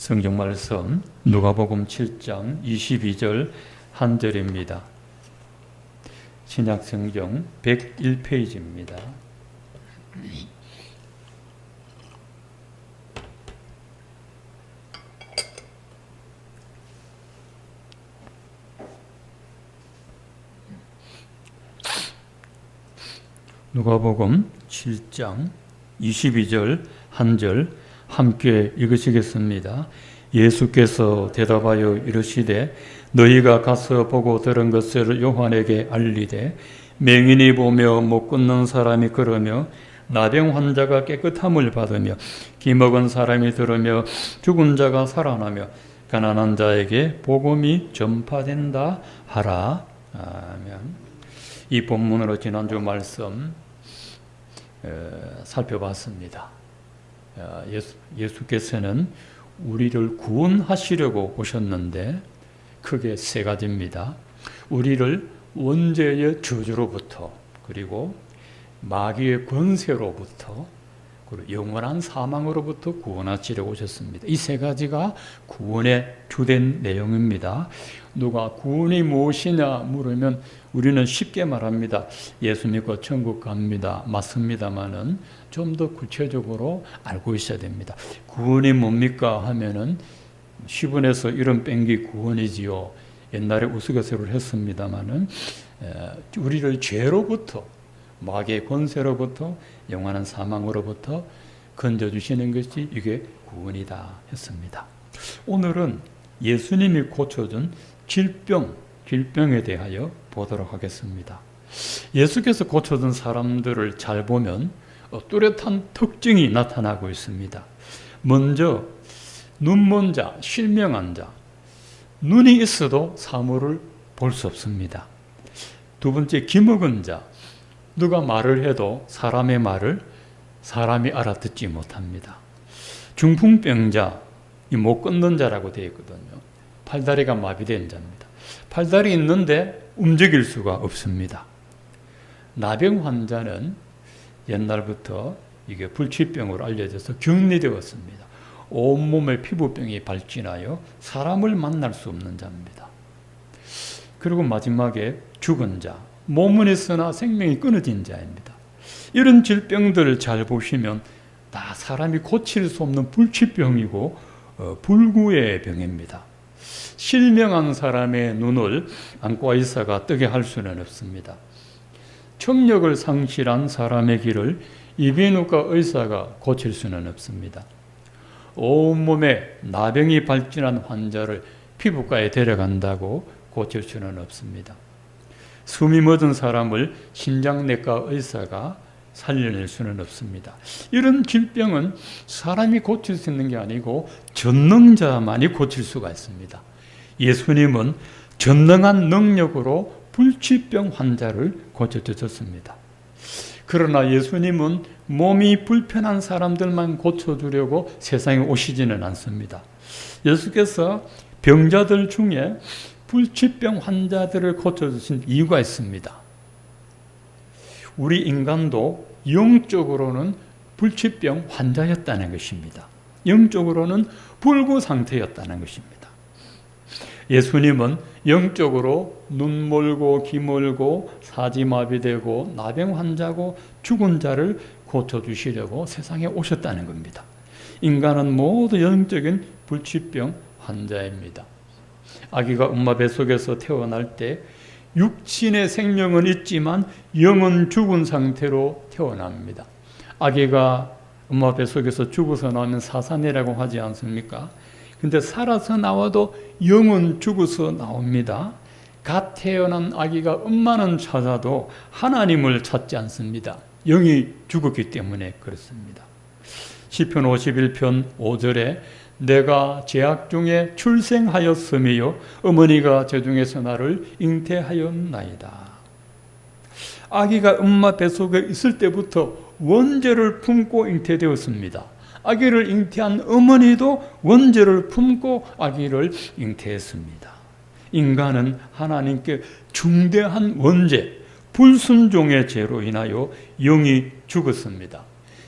성경 말씀 누가복음 7장 22절 한 절입니다. 신약 성경 101페이지입니다. 누가복음 7장 22절 한 절 함께 읽으시겠습니다. 예수께서 대답하여 이르시되 너희가 가서 보고 들은 것을 요한에게 알리되 맹인이 보며 못 걷는 사람이 걸으며 나병 환자가 깨끗함을 받으며 기먹은 사람이 들으며 죽은 자가 살아나며 가난한 자에게 복음이 전파된다 하라. 아멘. 이 본문으로 지난주 말씀 살펴봤습니다. 예수께서는 우리를 구원하시려고 오셨는데 크게 세 가지입니다. 우리를 원죄의 저주로부터, 그리고 마귀의 권세로부터, 그리고 영원한 사망으로부터 구원하시려고 오셨습니다. 이 세 가지가 구원의 주된 내용입니다. 누가 구원이 무엇이냐 물으면 우리는 쉽게 말합니다. 예수 믿고 천국 갑니다. 맞습니다만은 좀 더 구체적으로 알고 있어야 됩니다. 구원이 뭡니까 하면은 시분에서 이름 뺀기 구원이지요. 옛날에 우스갯소리를 했습니다만은 우리를 죄로부터, 마귀의 권세로부터, 영원한 사망으로부터 건져주시는 것이 이게 구원이다 했습니다. 오늘은 예수님이 고쳐준 질병에 대하여 보도록 하겠습니다. 예수께서 고쳐준 사람들을 잘 보면 뚜렷한 특징이 나타나고 있습니다. 먼저 눈먼 자, 실명한 자, 눈이 있어도 사물을 볼 수 없습니다. 두 번째, 기먹은 자, 누가 말을 해도 사람의 말을 사람이 알아듣지 못합니다. 중풍병자, 못 걷는 자라고 되어 있거든요. 팔다리가 마비된 자입니다. 팔다리 있는데 움직일 수가 없습니다. 나병 환자는 옛날부터 이게 불치병으로 알려져서 격리되었습니다. 온몸에 피부병이 발진하여 사람을 만날 수 없는 자입니다. 그리고 마지막에 죽은 자, 몸은 있으나 생명이 끊어진 자입니다. 이런 질병들을 잘 보시면 다 사람이 고칠 수 없는 불치병이고 불구의 병입니다. 실명한 사람의 눈을 안과 의사가 뜨게 할 수는 없습니다. 청력을 상실한 사람의 귀를 이비인후과 의사가 고칠 수는 없습니다. 온몸에 나병이 발진한 환자를 피부과에 데려간다고 고칠 수는 없습니다. 숨이 멎은 사람을 심장내과 의사가 살려낼 수는 없습니다. 이런 질병은 사람이 고칠 수 있는 게 아니고 전능자만이 고칠 수가 있습니다. 예수님은 전능한 능력으로 불치병 환자를 고쳐주셨습니다. 그러나 예수님은 몸이 불편한 사람들만 고쳐주려고 세상에 오시지는 않습니다. 예수께서 병자들 중에 불치병 환자들을 고쳐주신 이유가 있습니다. 우리 인간도 영적으로는 불치병 환자였다는 것입니다. 영적으로는 불구 상태였다는 것입니다. 예수님은 영적으로 눈 멀고 귀 멀고 사지마비되고 나병 환자고 죽은 자를 고쳐주시려고 세상에 오셨다는 겁니다. 인간은 모두 영적인 불치병 환자입니다. 아기가 엄마 뱃속에서 태어날 때 육신의 생명은 있지만 영은 죽은 상태로 태어납니다. 아기가 엄마 뱃속에서 죽어서 나오면 사산이라고 하지 않습니까? 근데 살아서 나와도 영은 죽어서 나옵니다. 갓 태어난 아기가 엄마는 찾아도 하나님을 찾지 않습니다. 영이 죽었기 때문에 그렇습니다. 시편 51편 5절에 내가 제약 중에 출생하였으며 어머니가 제 중에서 나를 잉태하였나이다. 아기가 엄마 뱃속에 있을 때부터 원죄를 품고 잉태되었습니다. 아기를 잉태한 어머니도 원죄를 품고 아기를 잉태했습니다. 인간은 하나님께 중대한 원죄, 불순종의 죄로 인하여 영이 죽었습니다.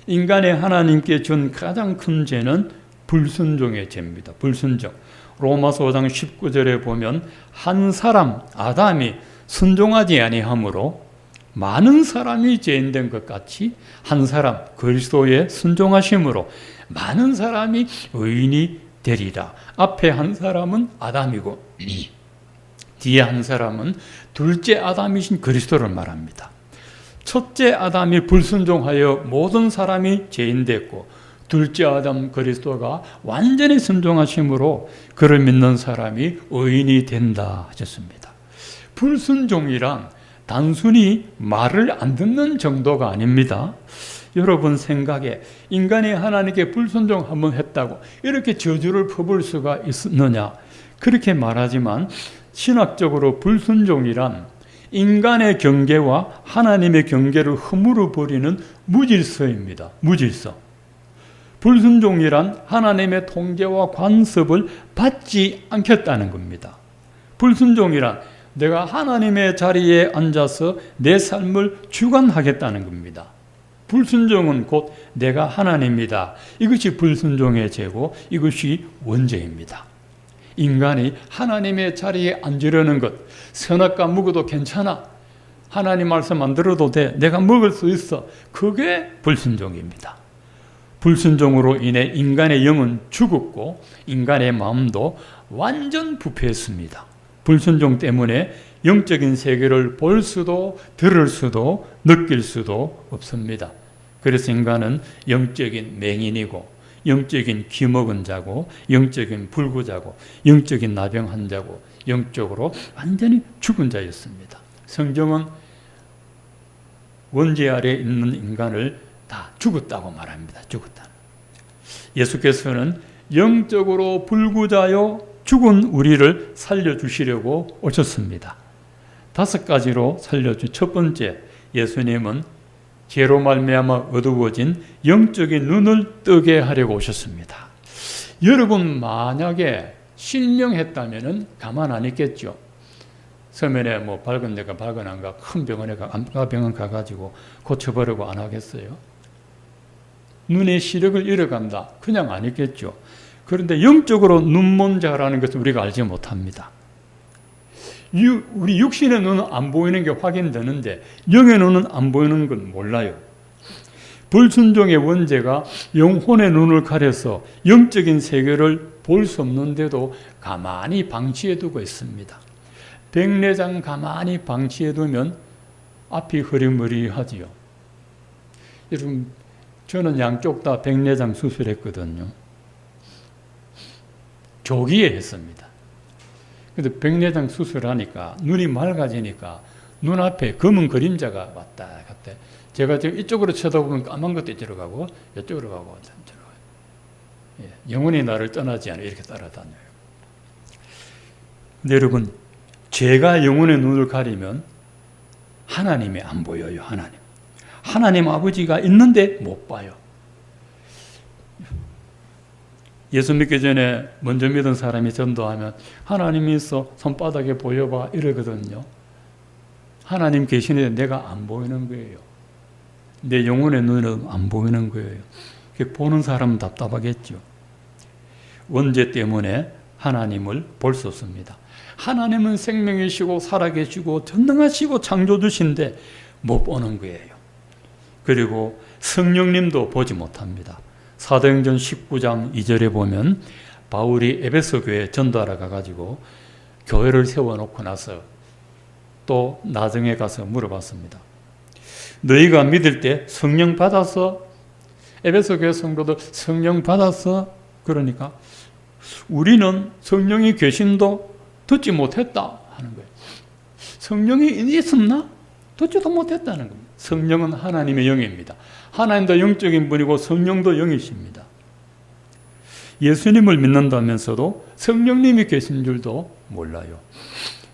인간의 하나님께 준 가장 큰 죄는 불순종의 죄입니다. 불순종. 로마서 5장 19절에 보면 한 사람 아담이 순종하지 아니하므로 많은 사람이 죄인된 것 같이 한 사람 그리스도의 순종하심으로 많은 사람이 의인이 되리라. 앞에 한 사람은 아담이고 뒤에 한 사람은 둘째 아담이신 그리스도를 말합니다. 첫째 아담이 불순종하여 모든 사람이 죄인됐고 둘째 아담 그리스도가 완전히 순종하심으로 그를 믿는 사람이 의인이 된다 하셨습니다. 불순종이란 단순히 말을 안 듣는 정도가 아닙니다. 여러분 생각에 인간이 하나님께 불순종 한번 했다고 이렇게 저주를 퍼부을 수가 있느냐? 그렇게 말하지만 신학적으로 불순종이란 인간의 경계와 하나님의 경계를 허물어 버리는 무질서입니다. 무질서. 불순종이란 하나님의 통제와 간섭을 받지 않겠다는 겁니다. 불순종이란 내가 하나님의 자리에 앉아서 내 삶을 주관하겠다는 겁니다. 불순종은 곧 내가 하나님이다. 이것이 불순종의 죄고 이것이 원죄입니다. 인간이 하나님의 자리에 앉으려는 것, 선악과 먹어도 괜찮아. 하나님 말씀 안 들어도 돼. 내가 먹을 수 있어. 그게 불순종입니다. 불순종으로 인해 인간의 영은 죽었고 인간의 마음도 완전 부패했습니다. 불순종 때문에 영적인 세계를 볼 수도 들을 수도 느낄 수도 없습니다. 그래서 인간은 영적인 맹인이고 영적인 기먹은 자고 영적인 불구자고 영적인 나병 환자고 영적으로 완전히 죽은 자였습니다. 성경은 원죄 아래에 있는 인간을 다 죽었다고 말합니다. 죽었다. 예수께서는 영적으로 불구자요 죽은 우리를 살려주시려고 오셨습니다. 5가지로 첫 번째, 예수님은 죄로 말미암아 어두워진 영적인 눈을 뜨게 하려고 오셨습니다. 여러분 만약에 실명했다면 가만 안 있겠죠. 서면에 밝은 데가 발견한가 큰 병원에 안과병원 가가지고 고쳐보려고 안 하겠어요? 눈의 시력을 잃어간다. 그냥 안 있겠죠. 그런데 영적으로 눈먼 자라는 것을 우리가 알지 못합니다. 우리 육신의 눈은 안 보이는 게 확인되는데 영의 눈은 안 보이는 건 몰라요. 불순종의 원죄가 영혼의 눈을 가려서 영적인 세계를 볼 수 없는데도 가만히 방치해두고 있습니다. 백내장 가만히 방치해두면 앞이 흐리무리하지요. 여러분, 저는 양쪽 다 백내장 수술했거든요. 조기에 했습니다. 근데 백내장 수술하니까 눈이 맑아지니까 눈앞에 검은 그림자가 왔다 갔다. 제가 지금 이쪽으로 쳐다보면 까만 것도 이쪽으로 가고 이쪽으로 가고 저쪽으로 가고. 예, 영혼이 나를 떠나지 않아 이렇게 따라다녀요. 근데 여러분, 죄가 영혼의 눈을 가리면 하나님이 안 보여요. 하나님 아버지가 있는데 못 봐요. 예수 믿기 전에 먼저 믿은 사람이 전도하면 하나님이 있어 손바닥에 보여봐 이러거든요. 하나님 계시는데 내가 안 보이는 거예요. 내 영혼의 눈은 안 보이는 거예요. 보는 사람은 답답하겠죠. 원죄 때문에 하나님을 볼 수 없습니다. 하나님은 생명이시고 살아계시고 전능하시고 창조주신데 못 보는 거예요. 그리고 성령님도 보지 못합니다. 사도행전 19장 2절에 보면 바울이 에베소 교회에 전도하러 가가지고 교회를 세워놓고 나서 또 나중에 가서 물어봤습니다. 너희가 믿을 때 성령 받아서 에베소 교회 성도들 성령 받아서 그러니까 우리는 성령이 계신도 듣지 못했다 하는 거예요. 성령이 있었나? 듣지도 못했다는 겁니다. 성령은 하나님의 영입니다. 하나님도 영적인 분이고 성령도 영이십니다. 예수님을 믿는다면서도 성령님이 계신 줄도 몰라요.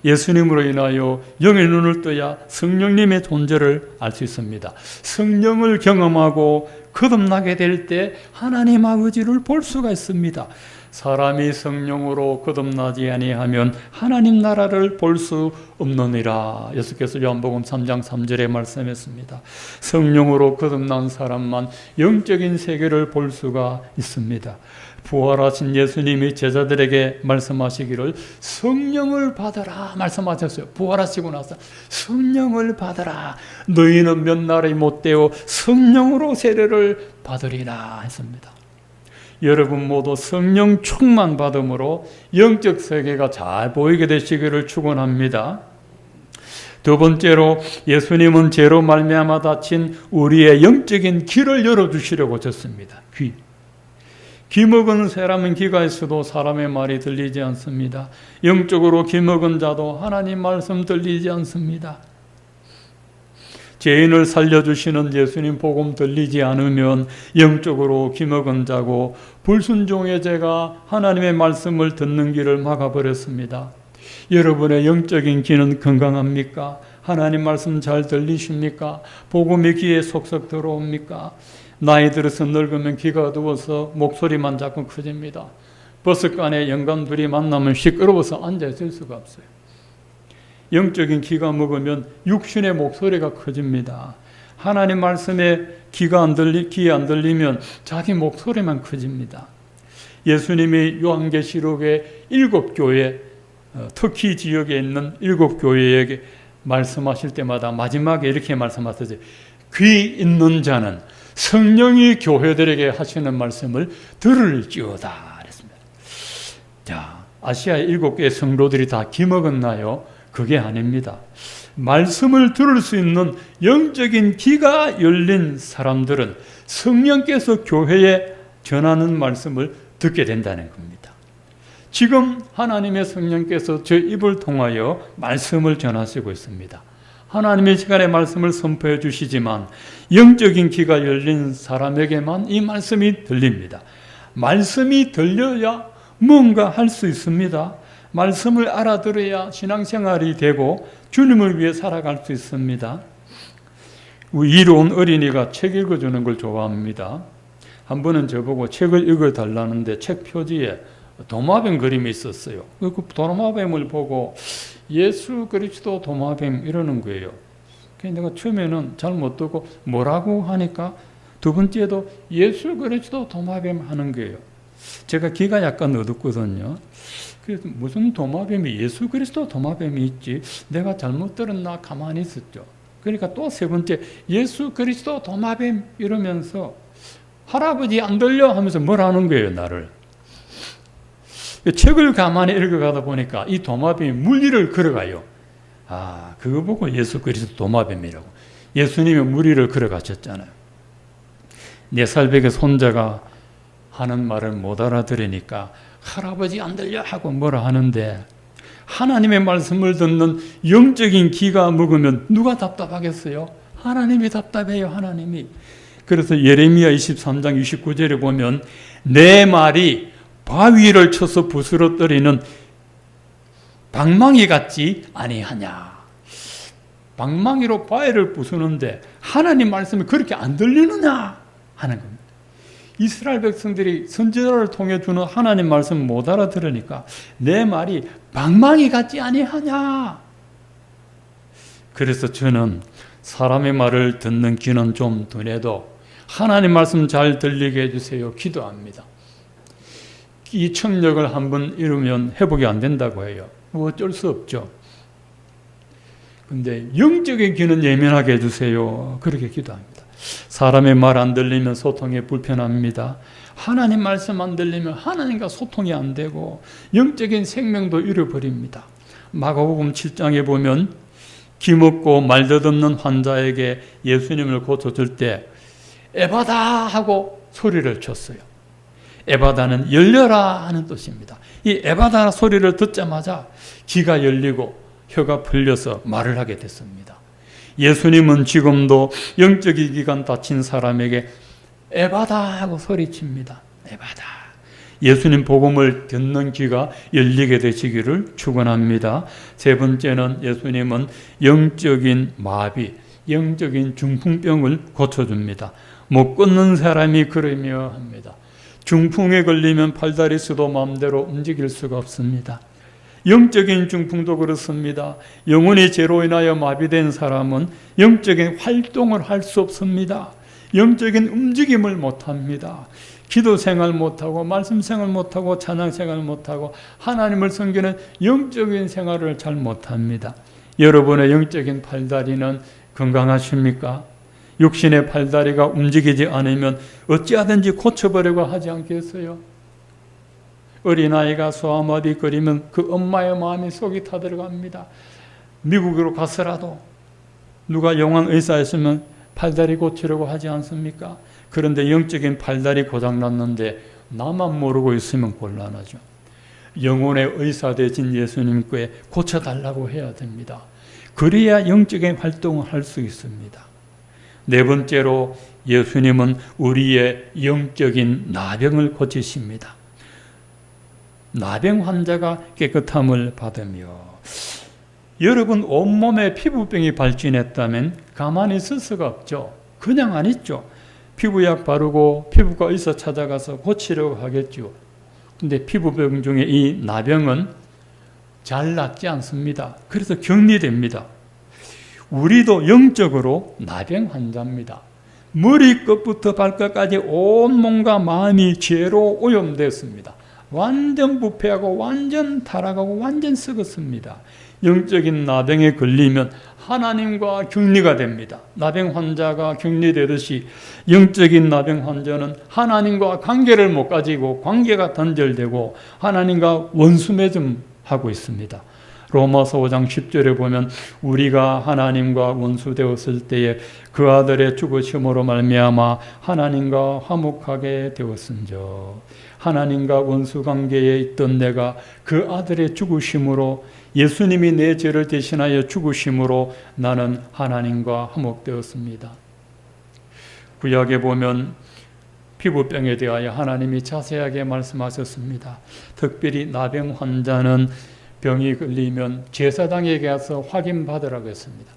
예수님으로 인하여 영의 눈을 떠야 성령님의 존재를 알 수 있습니다. 성령을 경험하고 거듭나게 될 때 하나님 아버지를 볼 수가 있습니다. 사람이 성령으로 거듭나지 아니하면 하나님 나라를 볼 수 없느니라. 예수께서 요한복음 3장 3절에 말씀했습니다. 성령으로 거듭난 사람만 영적인 세계를 볼 수가 있습니다. 부활하신 예수님이 제자들에게 말씀하시기를 성령을 받으라 말씀하셨어요. 부활하시고 나서 성령을 받으라. 너희는 몇 날이 못되어 성령으로 세례를 받으리라 했습니다. 여러분 모두 성령 충만 받음으로 영적 세계가 잘 보이게 되시기를 축원합니다. 두 번째로 예수님은 죄로 말미암아 닫힌 우리의 영적인 귀를 열어주시려고 하셨습니다. 귀 먹은 사람은 귀가 있어도 사람의 말이 들리지 않습니다. 영적으로 귀 먹은 자도 하나님 말씀 들리지 않습니다. 죄인을 살려주시는 예수님 복음 들리지 않으면 영적으로 귀 먹은 자고 불순종의 죄가 하나님의 말씀을 듣는 길을 막아버렸습니다. 여러분의 영적인 귀는 건강합니까? 하나님 말씀 잘 들리십니까? 복음이 귀에 속속 들어옵니까? 나이 들어서 늙으면 귀가 어두워서 목소리만 자꾸 커집니다. 버스간에 영감 둘이 만나면 시끄러워서 앉아있을 수가 없어요. 영적인 귀가 먹으면 육신의 목소리가 커집니다. 하나님 말씀에 귀에 안 들리면 자기 목소리만 커집니다. 예수님이 요한계시록의 7교회, 터키 지역에 있는 7교회에게 말씀하실 때마다 마지막에 이렇게 말씀하셨어요. 귀 있는 자는 성령이 교회들에게 하시는 말씀을 들을지어다 그랬습니다. 자, 아시아의 7교회 성도들이 다 귀 먹었나요? 그게 아닙니다. 말씀을 들을 수 있는 영적인 귀가 열린 사람들은 성령께서 교회에 전하는 말씀을 듣게 된다는 겁니다. 지금 하나님의 성령께서 저 입을 통하여 말씀을 전하시고 있습니다. 하나님의 시간에 말씀을 선포해 주시지만 영적인 귀가 열린 사람에게만 이 말씀이 들립니다. 말씀이 들려야 뭔가 할 수 있습니다. 말씀을 알아들어야 신앙생활이 되고 주님을 위해 살아갈 수 있습니다. 이로운 어린이가 책 읽어주는 걸 좋아합니다. 한 번은 저보고 책을 읽어달라는데 책 표지에 도마뱀 그림이 있었어요. 그 도마뱀을 보고 예수 그리스도 도마뱀 이러는 거예요. 그래서 내가 처음에는 잘 못 듣고 뭐라고 하니까 두 번째도 예수 그리스도 도마뱀 하는 거예요. 제가 귀가 약간 어둡거든요. 그래서 무슨 도마뱀이 예수 그리스도 도마뱀이 있지? 내가 잘못 들었나 가만히 있었죠. 그러니까 또 세 번째 예수 그리스도 도마뱀 이러면서 할아버지 안 들려 하면서 뭐라는 거예요, 나를. 책을 가만히 읽어가다 보니까 이 도마뱀이 물리를 걸어가요. 아, 그거 보고 예수 그리스도 도마뱀이라고. 예수님이 물리를 걸어가셨잖아요. 4살배기 손자가 하는 말을 못 알아들으니까 할아버지 안 들려 하고 뭐라 하는데 하나님의 말씀을 듣는 영적인 귀가 먹으면 누가 답답하겠어요? 하나님이 답답해요, 하나님이. 그래서 예레미야 23장 29절에 보면 내 말이 바위를 쳐서 부스러뜨리는 방망이 같지 아니하냐. 방망이로 바위를 부수는데 하나님 말씀이 그렇게 안 들리느냐 하는 겁니다. 이스라엘 백성들이 선지자를 통해 주는 하나님 말씀 못 알아들으니까 내 말이 방망이 같지 아니하냐. 그래서 저는 사람의 말을 듣는 귀는 좀 둔해도 하나님 말씀 잘 들리게 해주세요 기도합니다. 이 청력을 한번 잃으면 회복이 안 된다고 해요. 어쩔 수 없죠. 근데 영적인 귀는 예민하게 해주세요. 그렇게 기도합니다. 사람의 말 안 들리면 소통이 불편합니다. 하나님 말씀 안 들리면 하나님과 소통이 안 되고 영적인 생명도 잃어버립니다. 마가복음 7장에 보면 기먹고 말 더듬는 환자에게 예수님을 고쳐줄 때 에바다 하고 소리를 쳤어요. 에바다는 열려라 하는 뜻입니다. 이 에바다 소리를 듣자마자 귀가 열리고 혀가 풀려서 말을 하게 됐습니다. 예수님은 지금도 영적인 기관 다친 사람에게 에바다 하고 소리칩니다. 에바다. 예수님 복음을 듣는 귀가 열리게 되시기를 축원합니다. 세 번째는 예수님은 영적인 마비, 영적인 중풍병을 고쳐줍니다. 못 걷는 사람이 걸으며 합니다. 중풍에 걸리면 팔다리 수도 마음대로 움직일 수가 없습니다. 영적인 중풍도 그렇습니다. 영혼이 죄로 인하여 마비된 사람은 영적인 활동을 할 수 없습니다. 영적인 움직임을 못합니다. 기도 생활 못하고 말씀 생활 못하고 찬양 생활 못하고 하나님을 섬기는 영적인 생활을 잘 못합니다. 여러분의 영적인 팔다리는 건강하십니까? 육신의 팔다리가 움직이지 않으면 어찌하든지 고쳐버리고 하지 않겠어요? 어린아이가 소아마비 거리면 그 엄마의 마음이 속이 타들어갑니다. 미국으로 가서라도 누가 영양 의사였으면 팔다리 고치려고 하지 않습니까? 그런데 영적인 팔다리 고장났는데 나만 모르고 있으면 곤란하죠. 영혼의 의사 되신 예수님께 고쳐달라고 해야 됩니다. 그래야 영적인 활동을 할 수 있습니다. 네 번째로 예수님은 우리의 영적인 나병을 고치십니다. 나병 환자가 깨끗함을 받으며 여러분 온몸에 피부병이 발진했다면 가만히 있을 수가 없죠. 그냥 안 있죠. 피부약 바르고 피부과 의사 찾아가서 고치려고 하겠죠. 근데 피부병 중에 이 나병은 잘 낫지 않습니다. 그래서 격리됩니다. 우리도 영적으로 나병 환자입니다. 머리끝부터 발끝까지 온몸과 마음이 죄로 오염됐습니다. 완전 부패하고 완전 타락하고 완전 썩었습니다. 영적인 나병에 걸리면 하나님과 격리가 됩니다. 나병 환자가 격리되듯이 영적인 나병 환자는 하나님과 관계를 못 가지고 관계가 단절되고 하나님과 원수맺음하고 있습니다. 로마서 5장 10절에 보면 우리가 하나님과 원수되었을 때에 그 아들의 죽으심으로 말미암아 하나님과 화목하게 되었은저 하나님과 원수관계에 있던 내가 그 아들의 죽으심으로 예수님이 내 죄를 대신하여 죽으심으로 나는 하나님과 화목되었습니다. 구약에 보면 피부병에 대하여 하나님이 자세하게 말씀하셨습니다. 특별히 나병 환자는 병이 걸리면 제사장에게 가서 확인받으라고 했습니다.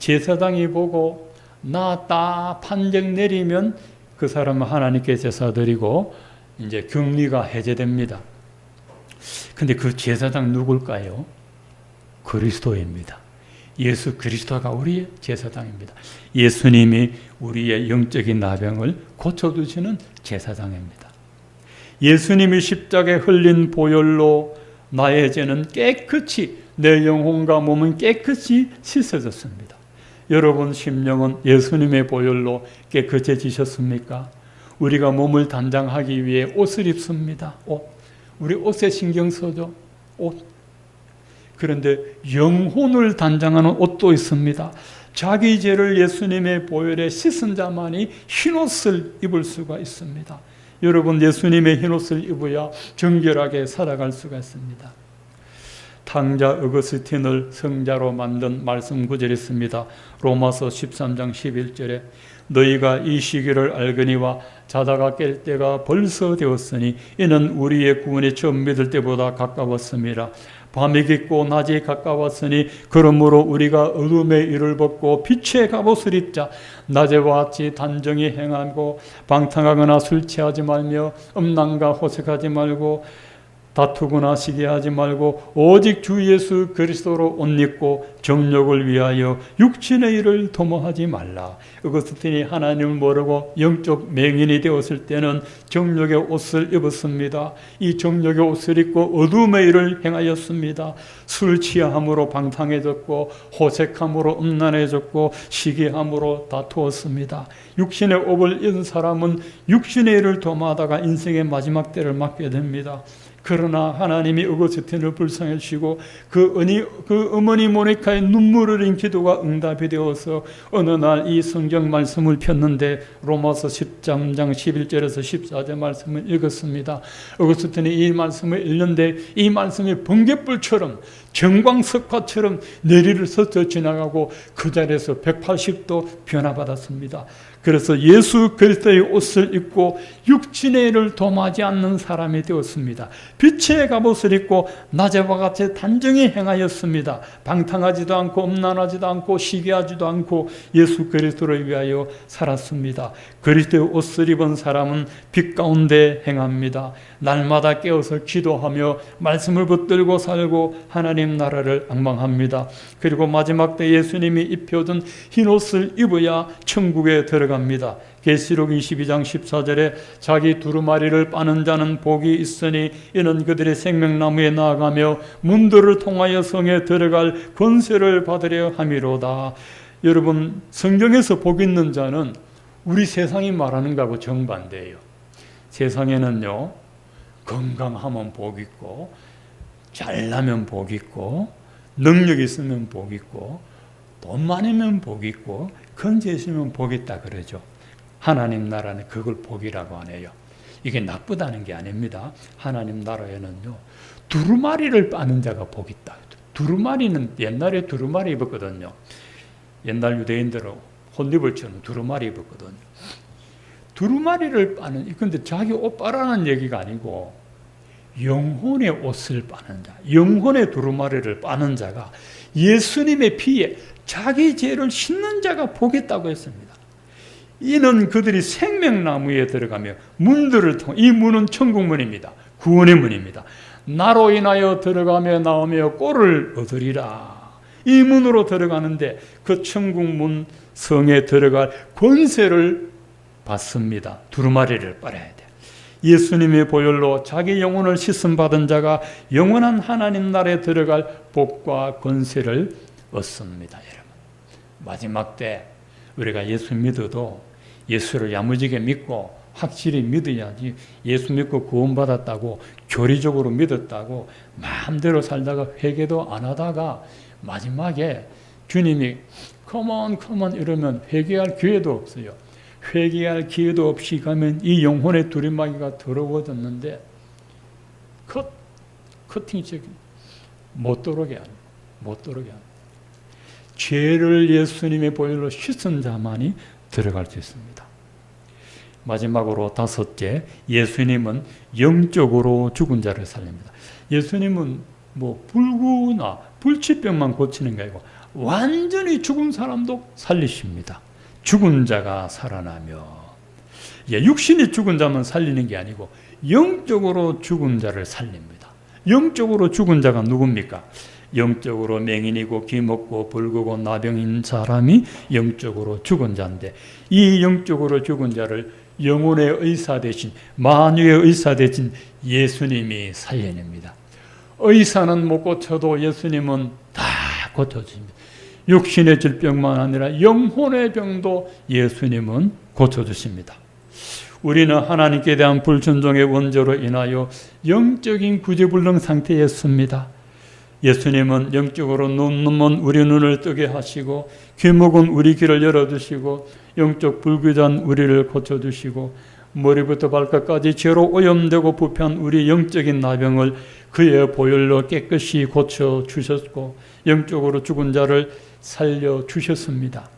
제사장이 보고 나았다 판정 내리면 그 사람은 하나님께 제사 드리고 이제 격리가 해제됩니다. 근데 그 제사장 누굴까요? 그리스도입니다. 예수 그리스도가 우리의 제사장입니다. 예수님이 우리의 영적인 나병을 고쳐주시는 제사장입니다. 예수님이 십자가에 흘린 보혈로 나의 죄는 깨끗이 내 영혼과 몸은 깨끗이 씻어졌습니다. 여러분 심령은 예수님의 보혈로 깨끗해지셨습니까? 우리가 몸을 단장하기 위해 옷을 입습니다. 우리 옷에 신경 써죠. 옷. 그런데 영혼을 단장하는 옷도 있습니다. 자기 죄를 예수님의 보혈에 씻은 자만이 흰옷을 입을 수가 있습니다. 여러분 예수님의 흰옷을 입어야 정결하게 살아갈 수가 있습니다. 탕자 어거스틴을 성자로 만든 말씀 구절이 있습니다. 로마서 13장 11절에 너희가 이 시기를 알거니와 자다가 깰 때가 벌써 되었으니 이는 우리의 구원이 처음 믿을 때보다 가까웠습니다. 밤이 깊고 낮이 가까웠으니 그러므로 우리가 어둠의 일을 벗고 빛의 갑옷을 입자. 낮에와 같이 단정히 행하고 방탕하거나 술 취하지 말며 음란과 호색하지 말고 다투거나 시기하지 말고 오직 주 예수 그리스도로 옷 입고 정욕을 위하여 육신의 일을 도모하지 말라. 어거스틴이 하나님을 모르고 영적 맹인이 되었을 때는 정욕의 옷을 입었습니다. 이 정욕의 옷을 입고 어둠의 일을 행하였습니다. 술 취함으로 방탕해졌고 호색함으로 음란해졌고 시기함으로 다투었습니다. 육신의 옷을 입은 사람은 육신의 일을 도모하다가 인생의 마지막 때를 맞게 됩니다. 그러나 하나님이 어거스틴을 불쌍히 여기시고 그 어머니 모니카의 눈물을 흘린 기도가 응답이 되어서 어느 날 이 성경 말씀을 폈는데 로마서 13장 11절에서 14절 말씀을 읽었습니다. 어거스틴이 이 말씀을 읽는데 이 말씀이 번갯불처럼 정광석화처럼 내리를 스쳐 지나가고 그 자리에서 180도 변화받았습니다. 그래서 예수 그리스도의 옷을 입고 육신의 일을 도모하지 않는 사람이 되었습니다. 빛의 갑옷을 입고 낮에와 같이 단정히 행하였습니다. 방탕하지도 않고 음란하지도 않고 시기하지도 않고 예수 그리스도를 위하여 살았습니다. 그리스도의 옷을 입은 사람은 빛 가운데 행합니다. 날마다 깨어서 기도하며 말씀을 붙들고 살고 하나님 나라를 앙망합니다. 그리고 마지막 때 예수님이 입혀준 흰 옷을 입어야 천국에 들어갑니다. 고백합니다. 계시록 22장 14절에 자기 두루마리를 빠는 자는 복이 있으니 이는 그들의 생명나무에 나아가며 문들을 통하여 성에 들어갈 권세를 받으려 함이로다. 여러분, 성경에서 복 있는 자는 우리 세상이 말하는 것하고 정반대예요. 세상에는요, 건강하면 복 있고, 잘나면 복 있고, 능력 있으면 복 있고, 돈 많으면 복 있고, 건재 있으면 복 있다 그러죠. 하나님 나라는 그걸 복이라고 하네요. 이게 나쁘다는 게 아닙니다. 하나님 나라에는요, 두루마리를 빠는 자가 복 있다. 두루마리는 옛날에 두루마리 입었거든요. 옛날 유대인들은 혼입을처럼 두루마리 입었거든요. 두루마리를 빠는, 근데 자기 옷 빠라는 얘기가 아니고 영혼의 옷을 빠는 자, 영혼의 두루마리를 빠는 자가 예수님의 피에 자기 죄를 씻는 자가 복이 있다고 했습니다. 이는 그들이 생명나무에 들어가며 문들을 통해, 이 문은 천국문입니다. 구원의 문입니다. 나로 인하여 들어가며 나오며 꼴을 얻으리라. 이 문으로 들어가는데 그 천국문 성에 들어갈 권세를 받습니다. 두루마리를 빨아야 돼. 예수님의 보혈로 자기 영혼을 씻음받은 자가 영원한 하나님 나라에 들어갈 복과 권세를 얻습니다. 여러분, 마지막 때 우리가 예수 믿어도 예수를 야무지게 믿고 확실히 믿어야지, 예수 믿고 구원받았다고 교리적으로 믿었다고 마음대로 살다가 회개도 안 하다가 마지막에 주님이 컴온 이러면 회개할 기회도 없어요. 회개할 기회도 없이 가면 이 영혼의 두루마리가 더러워졌는데 커팅이 못 들어오게 하는 죄를 예수님의 보혈로 씻은 자만이 들어갈 수 있습니다. 마지막으로 다섯째, 예수님은 영적으로 죽은 자를 살립니다. 예수님은 불구나 불치병만 고치는 게 아니고 완전히 죽은 사람도 살리십니다. 죽은 자가 살아나며, 육신이 죽은 자만 살리는 게 아니고 영적으로 죽은 자를 살립니다. 영적으로 죽은 자가 누굽니까? 영적으로 맹인이고 기먹고 붉고 나병인 사람이 영적으로 죽은 자인데, 이 영적으로 죽은 자를 영혼의 의사 대신, 만유의 의사 대신 예수님이 살려냅니다. 의사는 못 고쳐도 예수님은 다 고쳐줍니다. 육신의 질병만 아니라 영혼의 병도 예수님은 고쳐주십니다. 우리는 하나님께 대한 불순종의 원죄로 인하여 영적인 구제불능 상태에 있습니다. 예수님은 영적으로 눈먼 우리 눈을 뜨게 하시고, 귀목은 우리 귀를 열어주시고, 영적 불귀한 우리를 고쳐주시고, 머리부터 발끝까지 죄로 오염되고 부패한 우리 영적인 나병을 그의 보혈로 깨끗이 고쳐주셨고, 영적으로 죽은 자를 살려주셨습니다.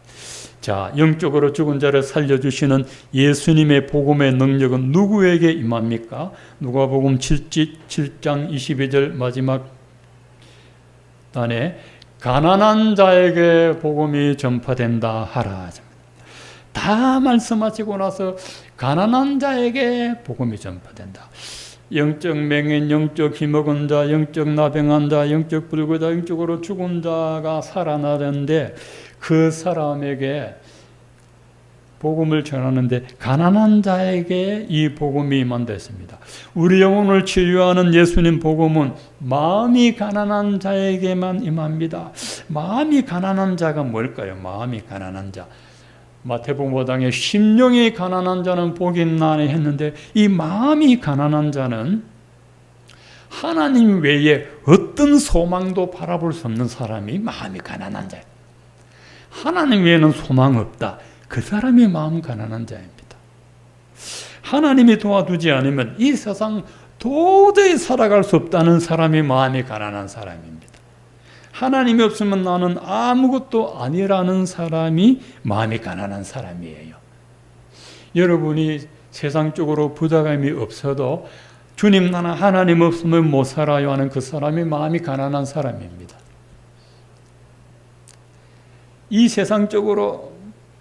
자, 영적으로 죽은 자를 살려주시는 예수님의 복음의 능력은 누구에게 임합니까? 누가복음 7장 22절 마지막 단에 가난한 자에게 복음이 전파된다 하라. 다 말씀하시고 나서 가난한 자에게 복음이 전파된다. 영적 맹인, 영적 기먹은 자, 영적 나병한 자, 영적 불구자, 영적으로 죽은 자가 살아나는데 그 사람에게 복음을 전하는데 가난한 자에게 이 복음이 임한댔습니다. 우리 영혼을 치유하는 예수님 복음은 마음이 가난한 자에게만 임합니다. 마음이 가난한 자가 뭘까요? 마음이 가난한 자. 마태복음 5장에 심령이 가난한 자는 복이 있나니 했는데, 이 마음이 가난한 자는 하나님 외에 어떤 소망도 바라볼 수 없는 사람이 마음이 가난한 자예요. 하나님 외에는 소망 없다. 그 사람이 마음 가난한 자입니다. 하나님이 도와주지 않으면 이 세상 도저히 살아갈 수 없다는 사람이 마음이 가난한 사람입니다. 하나님이 없으면 나는 아무것도 아니라는 사람이 마음이 가난한 사람이에요. 여러분이 세상적으로 부자감이 없어도 주님, 나는 하나님 없으면 못 살아요 하는 그 사람이 마음이 가난한 사람입니다. 이 세상적으로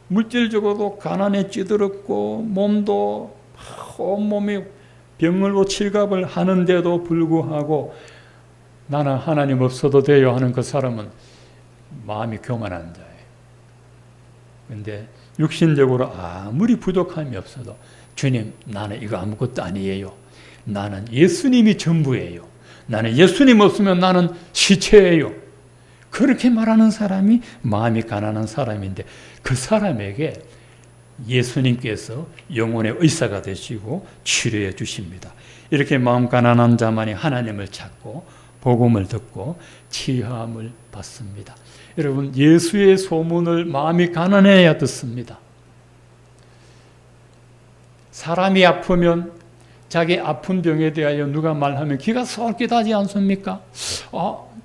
물질적으로도 가난에 찌들었고 몸도 온몸이 병을로 칠갑을 하는데도 불구하고 나는 하나님 없어도 돼요 하는 그 사람은 마음이 교만한 자예요. 그런데 육신적으로 아무리 부족함이 없어도 주님, 나는 이거 아무것도 아니에요. 나는 예수님이 전부예요. 나는 예수님 없으면 나는 시체예요. 그렇게 말하는 사람이 마음이 가난한 사람인데 그 사람에게 예수님께서 영혼의 의사가 되시고 치료해 주십니다. 이렇게 마음 가난한 자만이 하나님을 찾고 복음을 듣고 치유함을 받습니다. 여러분, 예수의 소문을 마음이 가난해야 듣습니다. 사람이 아프면 자기 아픈 병에 대하여 누가 말하면 귀가 솔깃하지 않습니까?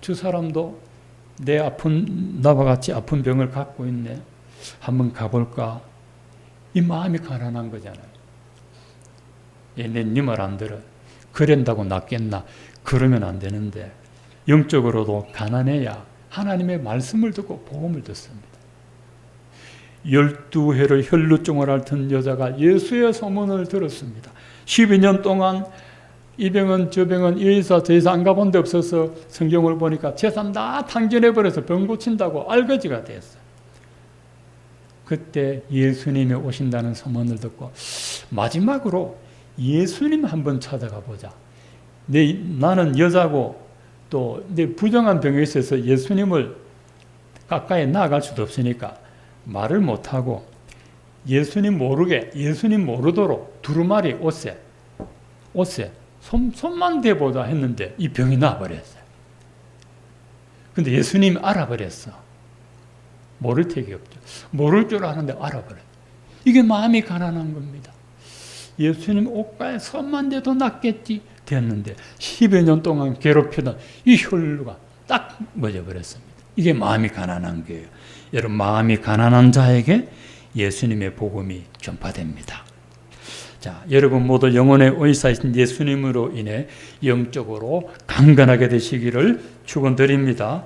저 사람도 나와 같이 아픈 병을 갖고 있네. 한번 가볼까? 이 마음이 가난한 거잖아요. 얘네 네 말 안 들어. 그런다고 낫겠나? 그러면 안 되는데 영적으로도 가난해야 하나님의 말씀을 듣고 복음을 듣습니다. 12해를 혈루증을 앓던 여자가 예수의 소문을 들었습니다. 12년 동안 이 병은 저 병은 이래서 저래서 안 가본 데 없어서 성경을 보니까 재산 다 탕진해버려서 병 고친다고 알거지가 됐어요. 그때 예수님이 오신다는 소문을 듣고 마지막으로 예수님 한번 찾아가 보자. 나는 여자고 또 내 부정한 병에 있어서 예수님을 가까이 나아갈 수도 없으니까 말을 못하고 예수님 모르도록 두루마리 옷에 손만 대보자 했는데 이 병이 나아버렸어요. 근데 예수님이 알아버렸어. 모를 택이 없죠. 모를 줄 아는데 알아버렸어요. 이게 마음이 가난한 겁니다. 예수님 옷가에 손만 대도 낫겠지 됐는데 10여 년 동안 괴롭히던 이 혈루가 딱 멎어버렸습니다. 이게 마음이 가난한 거예요. 여러분, 마음이 가난한 자에게 예수님의 복음이 전파됩니다. 자, 여러분 모두 영혼의 의사이신 예수님으로 인해 영적으로 강건하게 되시기를 축원드립니다.